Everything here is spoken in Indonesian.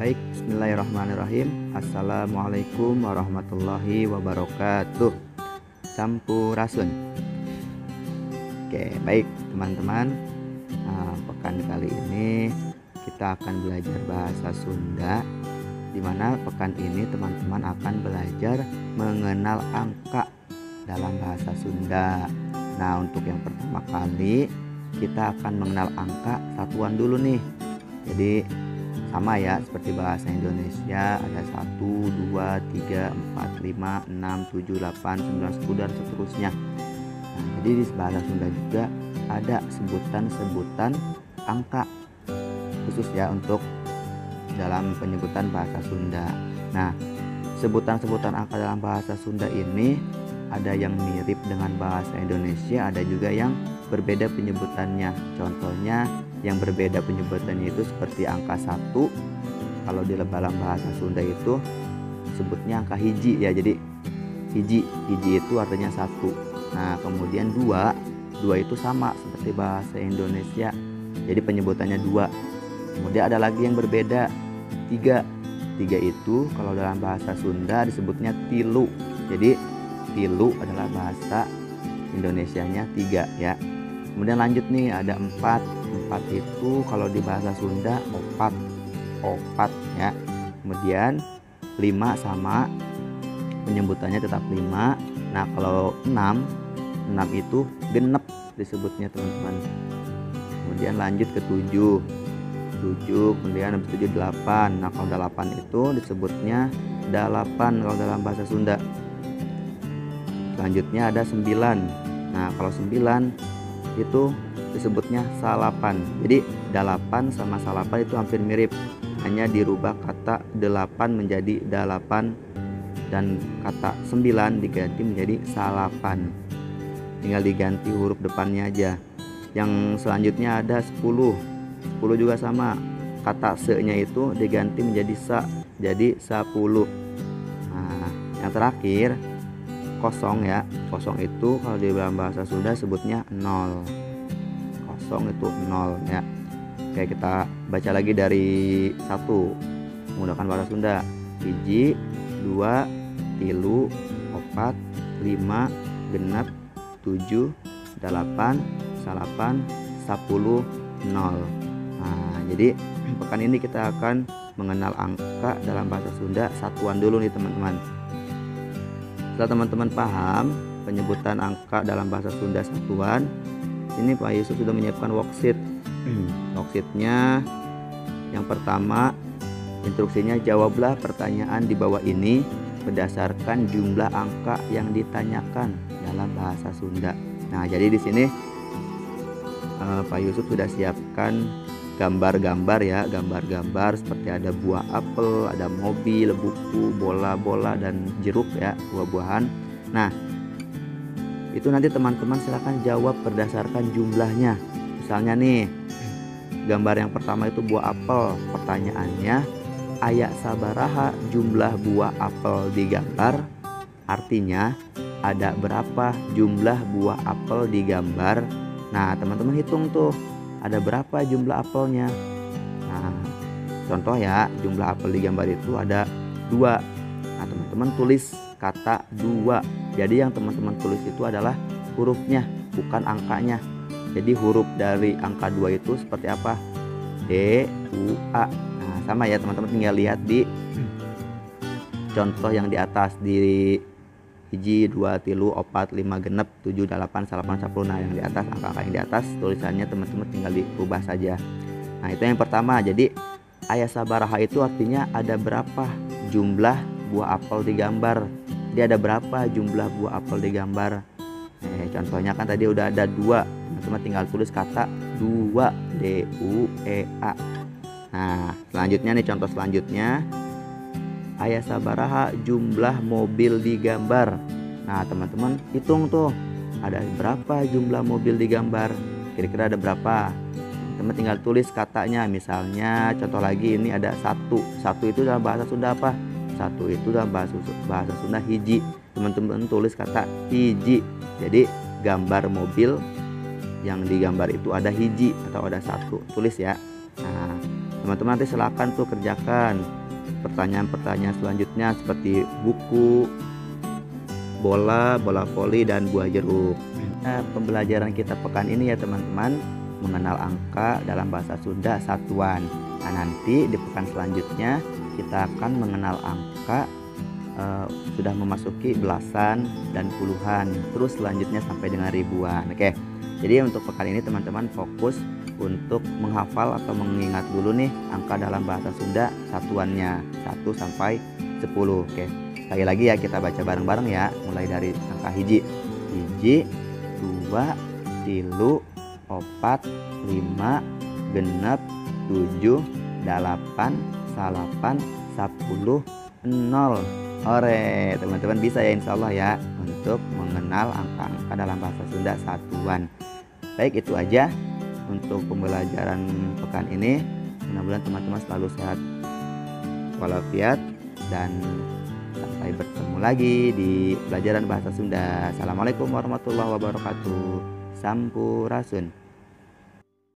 Baik, bismillahirrahmanirrahim. Assalamualaikum warahmatullahi wabarakatuh. Sampurasun. Oke, baik teman-teman. Pekan kali ini kita akan belajar bahasa Sunda, di mana pekan ini teman-teman akan belajar mengenal angka dalam bahasa Sunda. Nah, untuk yang pertama kali kita akan mengenal angka satuan dulu nih. Jadi sama ya seperti bahasa Indonesia, ada 1, 2, 3, 4, 5, 6, 7, 8, 9, 10 dan seterusnya. Nah, jadi di bahasa Sunda juga ada sebutan-sebutan angka khusus ya untuk dalam penyebutan bahasa Sunda. Nah, sebutan-sebutan angka dalam bahasa Sunda ini ada yang mirip dengan bahasa Indonesia, ada juga yang berbeda penyebutannya. Contohnya yang berbeda penyebutannya itu seperti angka 1, kalau di dalam bahasa Sunda itu sebutnya angka hiji ya. Jadi hiji itu artinya 1. Nah, kemudian 2 itu sama seperti bahasa Indonesia, jadi penyebutannya 2. Kemudian ada lagi yang berbeda, 3 itu kalau dalam bahasa Sunda disebutnya tilu. Jadi tilu adalah bahasa Indonesianya 3 ya. Kemudian lanjut nih, ada 4 itu kalau di bahasa Sunda opat ya. Kemudian 5 sama, penyebutannya tetap 5. Nah, kalau 6 itu genep disebutnya teman-teman. Kemudian lanjut ke 7, kemudian habis 7 8. Nah, kalau 8 itu disebutnya dalapan kalau dalam bahasa Sunda. Selanjutnya ada 9. Nah, kalau 9 itu disebutnya salapan. Jadi 8 sama salapan itu hampir mirip, hanya dirubah kata 8 menjadi dalapan dan kata 9 diganti menjadi salapan, tinggal diganti huruf depannya aja. Yang selanjutnya ada 10 juga sama, kata se-nya itu diganti menjadi sa, jadi 10. Nah, yang terakhir kosong ya. Kosong itu kalau di dalam bahasa Sunda sebutnya 0. Kosong itu 0 ya. Oke, kita baca lagi dari 1 menggunakan bahasa Sunda. Hiji, 2, tilu, 4, 5, genep, 7, 8, salapan, 10, 0. Nah, jadi pekan ini kita akan mengenal angka dalam bahasa Sunda satuan dulu nih teman-teman. Setelah teman-teman paham penyebutan angka dalam bahasa Sunda satuan, ini Pak Yusuf sudah menyiapkan worksheet. Worksheetnya yang pertama, instruksinya jawablah pertanyaan di bawah ini berdasarkan jumlah angka yang ditanyakan dalam bahasa Sunda. Nah, jadi di sini Pak Yusuf sudah siapkan gambar-gambar ya, gambar-gambar seperti ada buah apel, ada mobil, buku, bola-bola dan jeruk ya, buah-buahan. Nah, itu nanti teman-teman silakan jawab berdasarkan jumlahnya. Misalnya nih, gambar yang pertama itu buah apel. Pertanyaannya, aya sabaraha jumlah buah apel di gambar? Artinya, ada berapa jumlah buah apel di gambar? Nah, teman-teman hitung tuh, ada berapa jumlah apelnya. Nah, contoh ya, jumlah apel di gambar itu ada 2. Nah, teman-teman tulis kata 2. Jadi yang teman-teman tulis itu adalah hurufnya, bukan angkanya. Jadi huruf dari angka 2 itu seperti apa? D, U, A. Nah, sama ya teman-teman, tinggal lihat di contoh yang di atas, di hiji, 2, tilu, 4, 5, genep, 7, 8, salapan, 10. Nah, yang di atas, angka-angka yang di atas tulisannya teman-teman tinggal diubah saja. Nah, itu yang pertama. Jadi aya sabaraha itu artinya ada berapa jumlah buah apel di gambar. Dia ada berapa jumlah buah apel di gambar. Contohnya kan tadi udah ada 2. Teman-teman tinggal tulis kata 2, D, U, E, A. Nah, selanjutnya nih, contoh selanjutnya, aya sabaraha jumlah mobil di gambar. Nah, teman-teman hitung tuh, ada berapa jumlah mobil di gambar, kira-kira ada berapa. Teman tinggal tulis katanya. Misalnya contoh lagi, ini ada 1 itu dalam bahasa Sunda apa? 1 itu dalam bahasa Sunda hiji. Teman-teman tulis kata hiji. Jadi gambar mobil yang digambar itu ada hiji atau ada 1, tulis ya. Nah, teman-teman nanti silakan tuh kerjakan pertanyaan-pertanyaan selanjutnya seperti buku, bola voli, dan buah jeruk. Nah, pembelajaran kita pekan ini ya teman-teman, mengenal angka dalam bahasa Sunda satuan. Nah, nanti di pekan selanjutnya kita akan mengenal angka sudah memasuki belasan dan puluhan, terus selanjutnya sampai dengan ribuan. Oke, jadi untuk pekan ini teman-teman fokus untuk menghafal atau mengingat dulu nih angka dalam bahasa Sunda satuannya 1 sampai 10. Oke, sekali lagi ya kita baca bareng-bareng ya, mulai dari angka hiji, 2, 3, 4, 5, genep, 7, 8, 9, 10, 0. Ore, teman-teman bisa ya insya Allah ya untuk mengenal angka-angka dalam bahasa Sunda satuan. Baik, itu aja untuk pembelajaran pekan ini. Mudah-mudahan teman-teman selalu sehat walafiat dan sampai bertemu lagi di pelajaran bahasa Sunda. Assalamualaikum warahmatullahi wabarakatuh. Sampurasun.